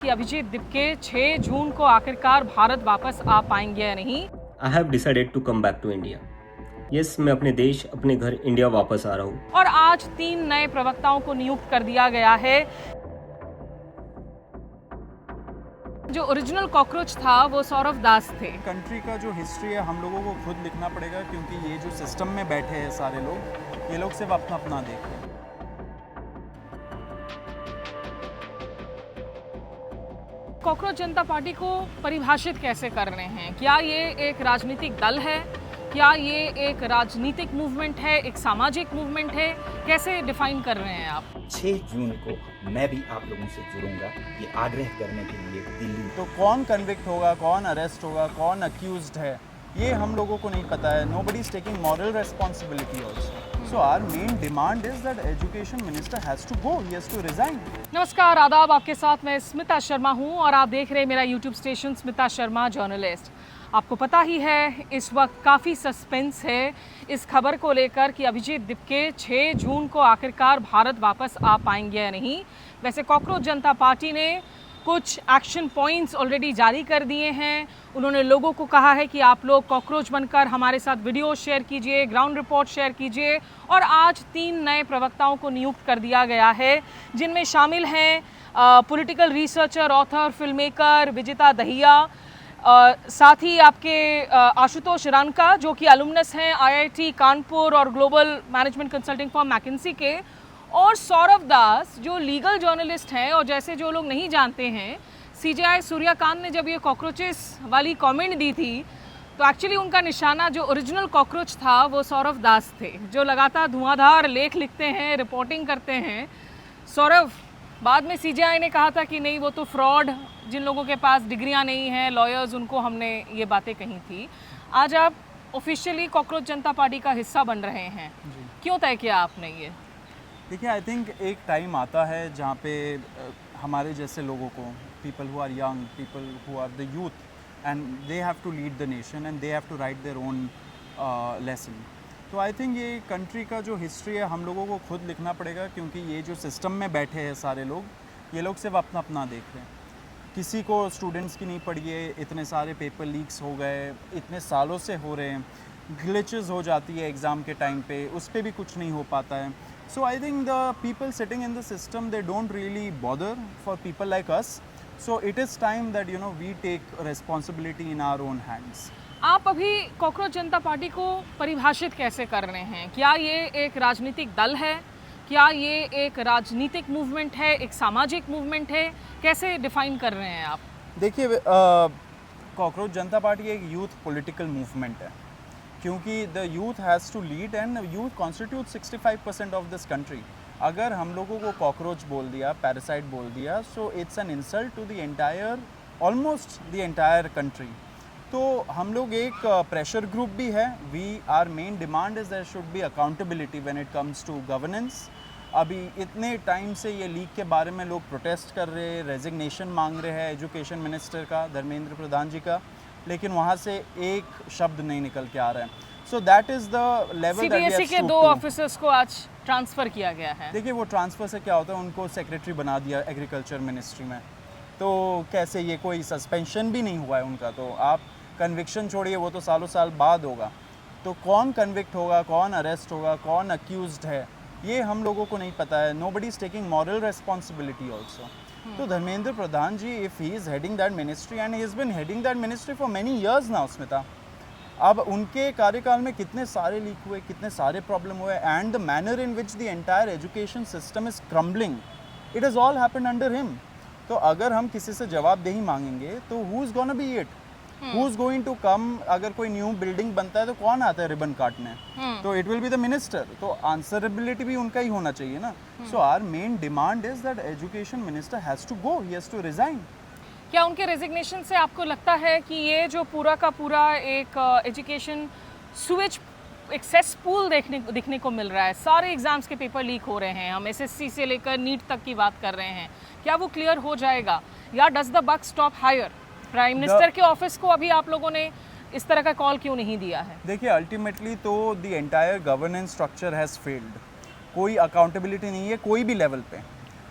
कि अभिजीत दिपके 6 जून को आखिरकार भारत वापस आ पाएंगे या नहीं। I have decided to come back to India. Yes, मैं अपने देश, अपने घर इंडिया वापस आ रहा हूँ। और आज 3 नए प्रवक्ताओं को नियुक्त कर दिया गया है। जो ओरिजिनल कॉकरोच था वो सौरव दास थे। कंट्री का जो हिस्ट्री है हम लोगों को खुद लिखना पड़ेगा, क्योंकि ये जो सिस्टम में बैठे हैं सारे लोग, ये लोग सिर्फ अपना अपना देख रहे हैं। कॉकरोच जनता पार्टी को परिभाषित कैसे कर रहे हैं? क्या ये एक राजनीतिक दल है? क्या ये एक राजनीतिक मूवमेंट है, एक सामाजिक मूवमेंट है? कैसे डिफाइन कर रहे हैं आप? 6 जून को मैं भी आप लोगों से जुड़ूंगा, ये आग्रह करने के लिए दिल्ली। तो कौन कन्विक्ट होगा, कौन अरेस्ट होगा, कौन अक्यूज्ड है, ये हम लोगों को नहीं पता है। Nobody is taking moral responsibility also. So our main demand is that education minister has to go, he has to resign. नमस्कार, आदाब। आपके साथ मैं स्मिता शर्मा हूं और आप देख रहे हैं मेरा YouTube station Smita Sharma journalist. आपको पता ही है इस वक्त काफ़ी सस्पेंस है इस खबर को लेकर कि अभिजीत दिपके 6 जून को आखिरकार भारत वापस आ पाएंगे या नहीं। वैसे कॉकरोच जनता पार्टी ने कुछ एक्शन पॉइंट्स ऑलरेडी जारी कर दिए हैं। उन्होंने लोगों को कहा है कि आप लोग कॉकरोच बनकर हमारे साथ वीडियो शेयर कीजिए, ग्राउंड रिपोर्ट शेयर कीजिए। और आज 3 नए प्रवक्ताओं को नियुक्त कर दिया गया है, जिनमें शामिल हैं political researcher, author, film maker Vijita Dahiya, साथ ही आपके आशुतोष रानका जो कि अलुमनस हैं IIT कानपुर और ग्लोबल मैनेजमेंट कंसल्टिंग फर्म मैकिन्सी के, और सौरव दास जो लीगल जर्नलिस्ट हैं। और जैसे जो लोग नहीं जानते हैं, CJI सूर्यकांत ने जब ये कॉकरोचेस वाली कमेंट दी थी तो एक्चुअली उनका निशाना जो ओरिजिनल कॉकरोच था वो सौरव दास थे, जो लगातार धुआंधार लेख लिखते हैं, रिपोर्टिंग करते हैं। सौरव, बाद में CJI ने कहा था कि नहीं, वो तो फ्रॉड, जिन लोगों के पास डिग्रियां नहीं हैं, लॉयर्स, उनको हमने ये बातें कही थी। आज आप ऑफिशियली कॉकरोच जनता पार्टी का हिस्सा बन रहे हैं, क्यों तय किया आपने ये? देखिए, आई थिंक एक टाइम आता है जहाँ पे हमारे जैसे लोगों को, people who are young, people who are the youth, and they have to lead the nation and they have to write their own lesson. तो आई थिंक ये कंट्री का जो हिस्ट्री है हम लोगों को खुद लिखना पड़ेगा, क्योंकि ये जो सिस्टम में बैठे हैं सारे लोग, ये लोग सिर्फ अपना अपना देख रहे हैं। किसी को स्टूडेंट्स की नहीं पड़ी है, इतने सारे पेपर लीक्स हो गए, इतने सालों से हो रहे हैं, ग्लिचेस हो जाती है एग्ज़ाम के टाइम पे, उस पर भी कुछ नहीं हो पाता है। So I think the people sitting in the system, they don't really bother for people like us. So it is time that we take responsibility in our own hands. आप अभी कॉकरोच जनता पार्टी को परिभाषित कैसे कर रहे हैं? क्या ये एक राजनीतिक दल है? क्या ये एक राजनीतिक मूवमेंट है, एक सामाजिक मूवमेंट है? कैसे डिफाइन कर रहे हैं आप? देखिए, कॉकरोच जनता पार्टी एक यूथ पॉलिटिकल मूवमेंट है, क्योंकि the youth has to lead and youth constitute 65% of this country. अगर हम लोगों को कॉकरोच बोल दिया, पैरासाइट बोल दिया, so it's an insult to the entire, almost the entire country. तो हम लोग एक प्रेशर ग्रुप भी है। Our main demand is there should be accountability when it comes to governance. अभी इतने टाइम से ये लीक के बारे में लोग प्रोटेस्ट कर रहे हैं, रेजिग्नेशन मांग रहे हैं एजुकेशन मिनिस्टर का, धर्मेंद्र प्रधान जी का, लेकिन वहाँ से एक शब्द नहीं निकल के आ रहा है। So that is the level that we have CBSE के 2 ऑफिसर्स को आज ट्रांसफ़र किया गया है। देखिए, वो ट्रांसफ़र से क्या होता है, उनको सेक्रेटरी बना दिया एग्रीकल्चर मिनिस्ट्री में। तो कैसे, ये कोई सस्पेंशन भी नहीं हुआ है उनका, तो आप कन्विक्शन छोड़िए, वो तो सालों साल बाद होगा। तो कौन कन्विक्ट होगा, कौन अरेस्ट होगा, कौन अक्यूज्ड है, ये हम लोगों को नहीं पता है। Nobody is taking moral responsibility also. तो Dharmendra Pradhan ji, if he is heading that ministry and he is been heading that ministry for many years now, Smita, अब उनके कार्यकाल में कितने सारे लीक हुए, कितने सारे प्रॉब्लम हुए, and the manner in which the entire education system is crumbling, it is all happened under him. तो अगर हम किसी से जवाबदेही मांगेंगे तो who is gonna be it, who is going to come? अगर कोई न्यू बिल्डिंग बनता है तो कौन आता है रिबन काटने? तो it will be the minister. तो आंसरेबिलिटी भी उनका ही होना चाहिए ना। So our main demand is that education minister has to go, he has to resign. क्या उनके रेजिग्नेशन से आपको लगता है कि ये जो पूरा का पूरा एक एजुकेशन स्विच, एक सेसपूल दिखने को मिल रहा है, सारे एग्जाम्स के पेपर लीक हो रहे हैं, हम SSC से लेकर नीट तक की बात कर रहे हैं, क्या वो क्लियर हो जाएगा, या does the buck stop higher? Prime minister के ऑफिस को अभी आप लोगों ने इस तरह का कॉल क्यों नहीं दिया है? देखिए, अल्टीमेटली तो the entire governance structure has failed. कोई अकाउंटेबिलिटी नहीं है कोई भी लेवल पे।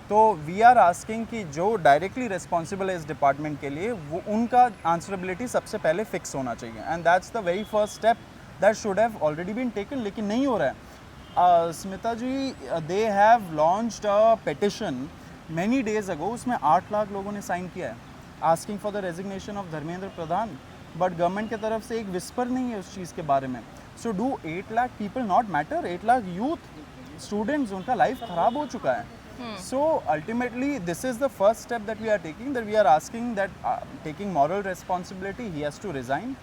तो वी आर आस्किंग कि जो डायरेक्टली रिस्पॉन्सिबल है इस डिपार्टमेंट के लिए वो उनका आंसरेबिलिटी सबसे पहले फिक्स होना चाहिए, and that's the very first step that should have already been taken, लेकिन नहीं हो रहा है। Smita ji, they have launched a petition many days ago, उसमें 8 लाख लोगों ने साइन किया है asking for the resignation of Dharmendra Pradhan, but government की तरफ से एक विस्पर नहीं है उस चीज़ के बारे में। So do 8 lakh people not matter? 8 lakh youth students, उनका लाइफ ख़राब हो चुका है। So ultimately this is the first step that we are taking, that we are asking that taking moral responsibility, he has to resign,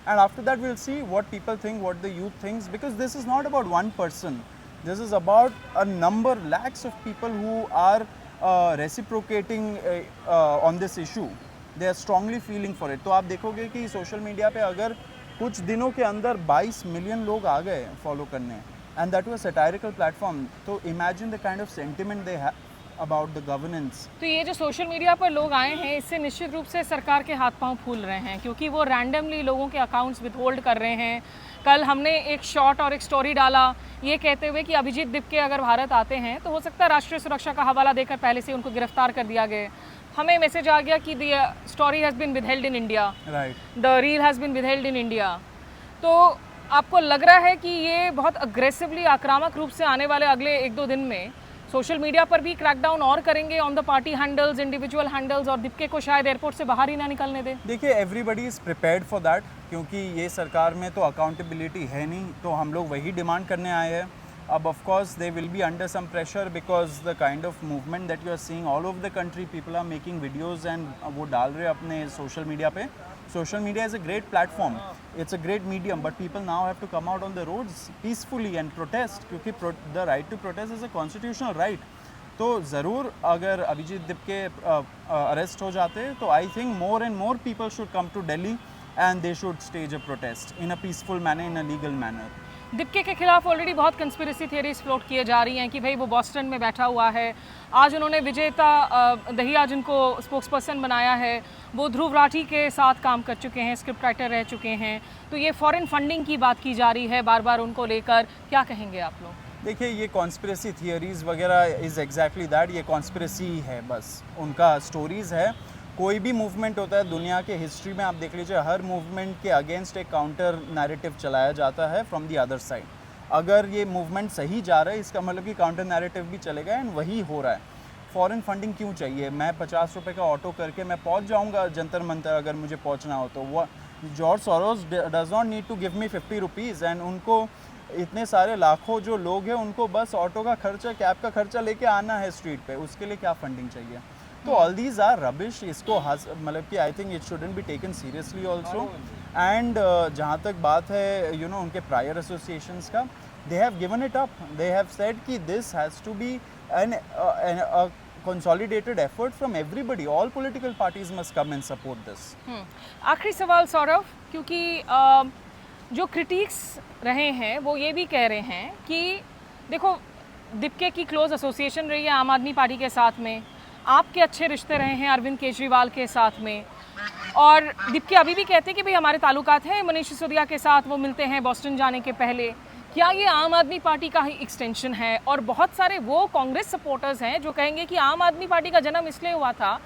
and after that we'll see what people think, what the youth thinks, because this is not about one person, this is about a number, lakhs of people who are reciprocating on this issue. They are strongly feeling for it. तो आप देखोगे कि social media पे अगर कुछ दिनों के अंदर 22 मिलियन लोग आ गए फॉलो करने, and that was a satirical platform, तो imagine the kind of sentiment they have about the governance. तो ये जो सोशल मीडिया पर लोग आए हैं, इससे निश्चित रूप से सरकार के हाथ पांव फूल रहे हैं, क्योंकि वो रैंडमली लोगों के अकाउंट्स विथहोल्ड कर रहे हैं। कल हमने एक शॉट और एक स्टोरी डाला ये कहते हुए कि अभिजीत दिपके अगर भारत आते हैं तो हो सकता है राष्ट्रीय सुरक्षा का हवाला देकर पहले से उनको गिरफ्तार कर दिया गया। हमें मैसेज आ गया कि the story has been withheld in India, the reel has been withheld in India. तो आपको लग रहा है कि ये बहुत अग्रेसिवली आक्रामक रूप से आने वाले अगले 1-2 दिन में सोशल मीडिया पर भी क्रैकडाउन और करेंगे on the party handles, individual handles, और दिपके को शायद एयरपोर्ट से बाहर ही ना निकलने दें? देखिए, everybody is prepared for that, क्योंकि ये सरकार में तो अकाउंटेबिलिटी है नहीं, तो हम लोग वही डिमांड करने आए हैं। अब of course they will be under some pressure, because the kind of movement that you are seeing all over the country, people are making videos and वो डाल रहे हैं अपने सोशल मीडिया पे। Social media is a great platform, it's a great medium, but people now have to come out on the roads peacefully and protest, क्योंकि the right to protest is a constitutional right. तो ज़रूर अगर Abhijit Dipke arrest हो जाते तो I think more and more people should come to Delhi and they should stage a protest in a peaceful manner, in a legal manner. Dipke के खिलाफ already बहुत conspiracy theories float किए जा रही हैं कि भाई वो बॉस्टन में बैठा हुआ है। आज उन्होंने विजेता दहिया जिनको स्पोक्सपर्सन बनाया है, वो ध्रुव राठी के साथ काम कर चुके हैं, स्क्रिप्ट राइटर रह चुके हैं। तो ये फॉरेन फंडिंग की बात की जा रही है बार बार उनको लेकर, क्या कहेंगे आप लोग? देखिए, ये कॉन्स्पिरेसी थियरीज़ वगैरह इज़ एग्जैक्टली दैट, ये कॉन्स्पिरेसी है, बस उनका स्टोरीज़ है। कोई भी मूवमेंट होता है दुनिया के हिस्ट्री में, आप देख लीजिए, हर मूवमेंट के अगेंस्ट एक काउंटर नैरेटिव चलाया जाता है फ्रॉम द अदर साइड। अगर ये मूवमेंट सही जा रहा है, इसका मतलब कि काउंटर नैरेटिव भी चलेगा, एंड वही हो रहा है। फॉरेन फंडिंग क्यों चाहिए? मैं 50 रुपये का ऑटो करके मैं पहुंच जाऊंगा जंतर मंतर, अगर मुझे पहुंचना हो तो। वो George Soros does not need to give me 50 rupees, and उनको इतने सारे लाखों जो लोग हैं उनको बस ऑटो का खर्चा, कैब का खर्चा लेके आना है स्ट्रीट पे, उसके लिए क्या फंडिंग चाहिए? तो ऑल दीज आर रबिश। इसको मतलब कि I think it shouldn't be taken seriously also. And जहाँ तक बात है यू नो उनके प्रायर एसोसिएशंस का, they have given it up, they have said कि this has to be an consolidated effort from everybody, all political parties must come and support this. आखिरी सवाल सौरभ, क्योंकि जो क्रिटिक्स रहे हैं वो ये भी कह रहे हैं कि देखो दिपके की क्लोज एसोसिएशन रही है आम आदमी पार्टी के साथ में, आपके अच्छे रिश्ते रहे हैं अरविंद केजरीवाल के साथ में, और दिपके अभी भी कहते हैं कि भाई हमारे ताल्लुकात हैं मनीष सिसोदिया के साथ, वो मिलते हैं बॉस्टन जाने के पहले। क्या ये आम आदमी पार्टी का ही एक्सटेंशन है? और बहुत सारे वो कांग्रेस सपोर्टर्स हैं जो कहेंगे कि आम आदमी पार्टी का जन्म इसलिए हुआ था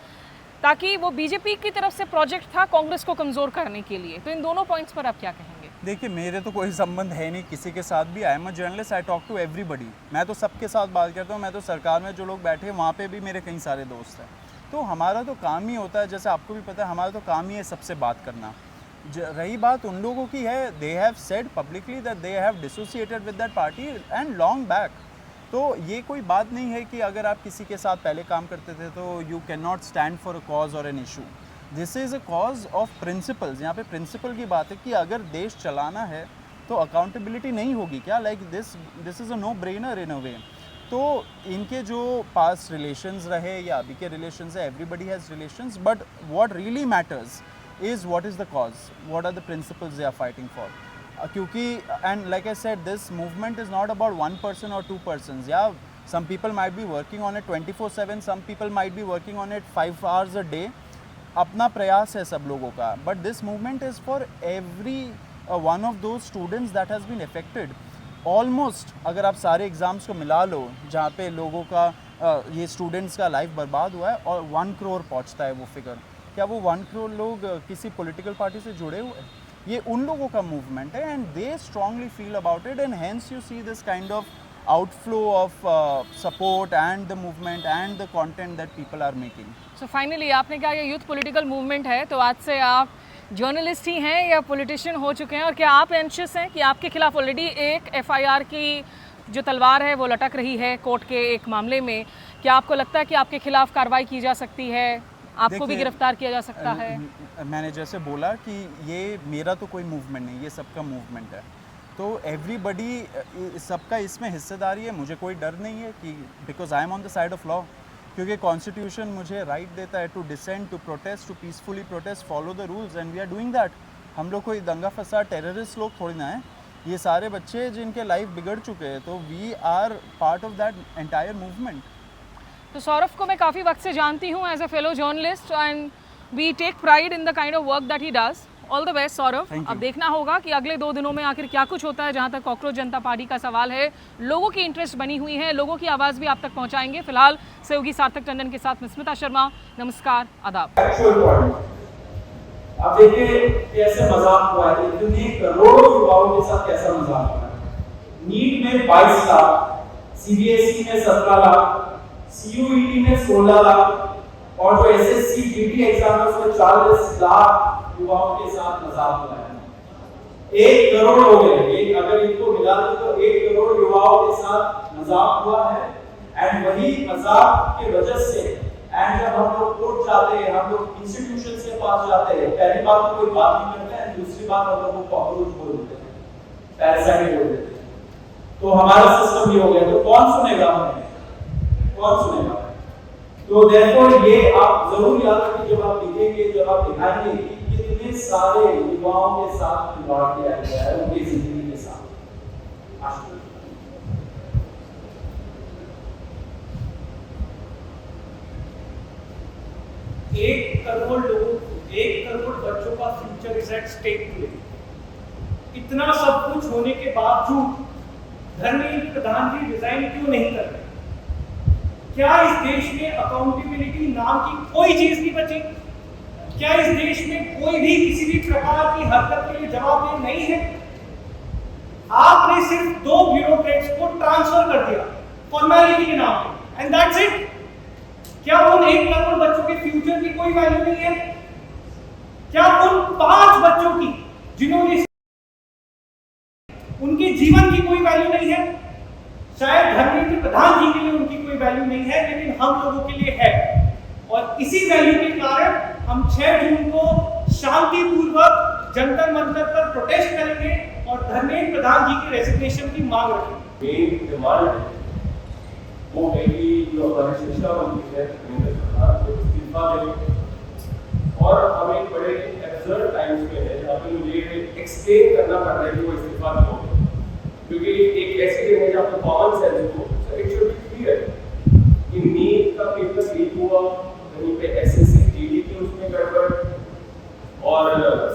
ताकि वो बीजेपी की तरफ से प्रोजेक्ट था कांग्रेस को कमज़ोर करने के लिए। तो इन दोनों पॉइंट्स पर आप क्या कहेंगे? देखिए, मेरे तो कोई संबंध है नहीं किसी के साथ भी। I am a journalist, I talk to everybody. मैं तो सबके साथ बात करता हूँ। मैं तो सरकार में जो लोग बैठे हैं वहाँ पे भी मेरे कई सारे दोस्त हैं। तो हमारा तो काम ही होता है, जैसे आपको भी पता है, हमारा तो काम ही है सबसे बात करना। रही बात उन लोगों की है, दे have said publicly that they have dissociated with that party and long back. तो ये कोई बात नहीं है कि अगर आप किसी के साथ पहले काम करते थे तो you can not stand for a cause और an issue. This is a cause of principles. यहाँ पे प्रिंसिपल की बात है कि अगर देश चलाना है तो अकाउंटेबिलिटी नहीं होगी क्या? Like this is a no brainer in a way. तो इनके जो पास्ट रिलेशंस रहे या अभी के रिलेशंस है, everybody has relations, but what really matters is what is the cause, what are the principles they are fighting for. Kyunki, and like I said, this movement is not about one person or two persons. Yeah, some people might be working on it 24/7, some people might be working on it 5 hours a day. अपना प्रयास है सब लोगों का, but this movement is for every one of those students that has been affected. Almost अगर आप सारे exams को मिला लो जहाँ पे लोगों का ये स्टूडेंट्स का लाइफ बर्बाद हुआ है और 1 करोड़ पहुंचता है वो फिगर। क्या वो 1 करोड़ लोग किसी पॉलिटिकल पार्टी से जुड़े हुए हैं? ये उन लोगों का मूवमेंट है and they strongly feel about it and hence you see this kind of outflow of support and the movement and the content that people are making. So finally आपने कहा ये यूथ पॉलिटिकल मूवमेंट है, तो आज से आप journalist ही हैं या पॉलिटिशियन हो चुके हैं, और क्या आप एंशियस हैं कि आपके खिलाफ ऑलरेडी एक एफआईआर की जो तलवार है वो लटक रही है कोर्ट के एक मामले में? क्या आपको लगता है कि आपके खिलाफ कार्रवाई की जा सकती है, आपको भी गिरफ्तार किया जा सकता है? मैंने जैसे बोला कि ये मेरा तो कोई मूवमेंट नहीं, ये सबका मूवमेंट है, तो एवरीबडी सबका इसमें हिस्सेदारी है। मुझे कोई डर नहीं है कि because I am on the side of law, क्योंकि कॉन्स्टिट्यूशन मुझे राइट देता है to dissent, to protest, to peacefully protest, follow the rules and we are doing that. हम लोग कोई दंगा फसाद टेररिस्ट लोग थोड़ी ना है, ये सारे बच्चे जिनके लाइफ बिगड़ चुके हैं, तो we are part of that entire movement. तो सौरभ को मैं काफ़ी वक्त से जानती हूँ as a fellow journalist and we take pride in the kind of work that he does. All the best Saurabh. अब देखना होगा कि अगले 2 दिनों में आखिर क्या कुछ होता है। जहां तक कॉकरोच जनता पार्टी का सवाल है, लोगों की इंटरेस्ट बनी हुई है, लोगों की आवाज़ भी आप तक पहुंचाएंगे। फिलहाल सहयोगी सार्थक टंडन के साथ मैं स्मिता शर्मा, नमस्कार, आदाब। अब देखिए कैसे मजाक हुआ है, इतने करोड़ों युवाओं के साथ कैसा मजाक हुआ है। नीट में 22 लाख, सीबीएसई में 17 लाख, सीयूईटी में 16 लाख और जो एसएससी जीडी एग्जाम है उसमें 40 लाख युवाओं के साथ मजाक हुआ है। 1 करोड़ हो गए, एक अगर इनको मिला तो 1 करोड़ युवाओं के साथ मजाक हुआ है। एंड वही मजाक की वजह से एंड जब हम लोग कोर्ट जाते हैं, हम लोग इंस्टीट्यूशन से पास जाते हैं, पहली बात तो कोई बात नहीं करते हैं, दूसरी बात हम लोग को कॉकरोच बोल देते हैं, पैरासाइट बोल देते हैं। तो हमारा सिस्टम ये हो गया, तो कौन सुनेगा हमें, कौन सुनेगा? तो देयरफॉर ये आप जरूर याद रखें जब आप लिखेंगे, जब आप दिखाएंगे कि कितने सारे युवाओं के साथ खिलवाड़ किया गया है, उनकी जिंदगी के साथ। 1 करोड़ लोगों, 1 करोड़ बच्चों का future is at stake today. इतना सब कुछ होने के बावजूद धर्मेंद्र प्रधान जी रिजाइन क्यों नहीं कर रहे? क्या इस देश में अकाउंटेबिलिटी नाम की कोई चीज नहीं बची? क्या इस देश में कोई भी किसी भी प्रकार की हरकत के लिए जवाबदेह नहीं है? आपने सिर्फ 2 ब्यूरोक्रेट्स को ट्रांसफर कर दिया फॉर्मेलिटी के नाम पे, एंड दैट्स इट। क्या उन 1 करोड़ बच्चों के फ्यूचर की कोई वैल्यू नहीं है? क्या उन 5 बच्चों की जिन्होंने उनके जीवन की कोई वैल्यू नहीं है? शायद धर्मेंद्र प्रधान जी के लिए उनकी कोई वैल्यू नहीं है, लेकिन हम लोगों के लिए है। और इसी वैल्यू के कारण हम 6 जून को शांतिपूर्वक जंतर मंतर पर प्रोटेस्ट करेंगे और धर्मेंद्र प्रधान जी के रेजिग्नेशन की मांग रखेंगे। मेन डिमांड है वो है कि जो हमारे शिक्षा मंत्री है धर्मेंद्र प्रधान को इस्तीफा दें, और हम एक बड़े एब्सर्ड टाइम्स में है जहाँ पे मुझे एक्सप्लेन करना पड़ रहा है कि वो इस्तीफा क्यों, क्योंकि एक ऐसी दिन है जहाँ पे कॉमन सेंस को इट शुड बी क्लियर कि नीट का पेपर लीक हुआ, कहीं पे एसएससी जीडी की उसमें गड़बड़ और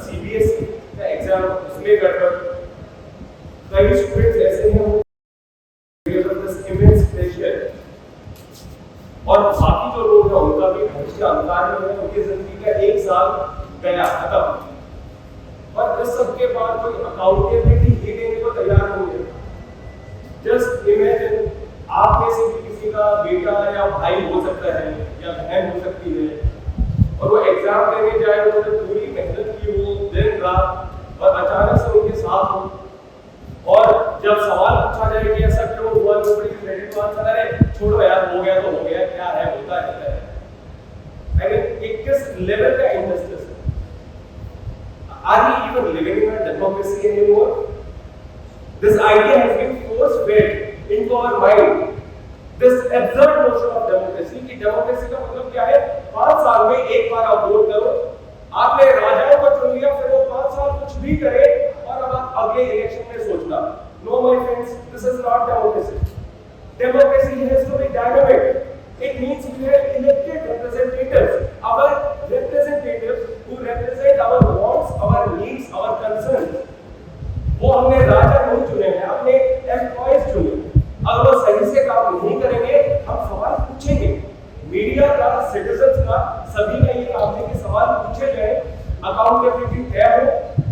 सीबीएसई का एग्जाम उसमें गड़बड़। कई स्टूडेंट्स ऐसे हैं इमेंस प्रेशर, और बाकी जो लोग हैं उनका भी भविष्य अंधकार में है, उनकी जिंदगी का 1 साल गया खत्म, और इस सब के बाद कोई अकाउंटेबिलिटी ही देने को तैयार हो गया। जस्ट इमेजिन आप में से भी किसी का बेटा या भाई हो सकता है या बहन हो सकती है, और वो एग्जाम देने जाए, उन्होंने पूरी मेहनत की हो दिन रात, और अचानक से उनके साथ हो, और जब सवाल पूछा जाए कि ऐसा क्यों हुआ, तो बड़ी क्रेडिट बात चला रहे, छोड़ो यार हो गया तो हो गया, क्या है होता है। एक किस लेवल का इनजस्टिस है? Are we even living in a democracy anymore? This idea has been force-fed into our mind. This absurd notion of democracy कि democracy का मतलब क्या है? 5 साल में एक बार आप वोट करो, आपने राजाओं को चुन लिया, फिर वो 5 साल कुछ भी करे, और अब आप अगले इलेक्शन में सोचना। No, my friends, this is not democracy. Democracy has to be dynamic. It means we have elected representatives. Our representatives who represent our wants, our needs, our concerns. वो हमने राजा नहीं चुने हैं, हमने एम्प्लॉयज चुने। अगर वो सही से काम नहीं करेंगे, हम सवाल सवाल पूछे गए, अकाउंटेबिलिटी तय हो,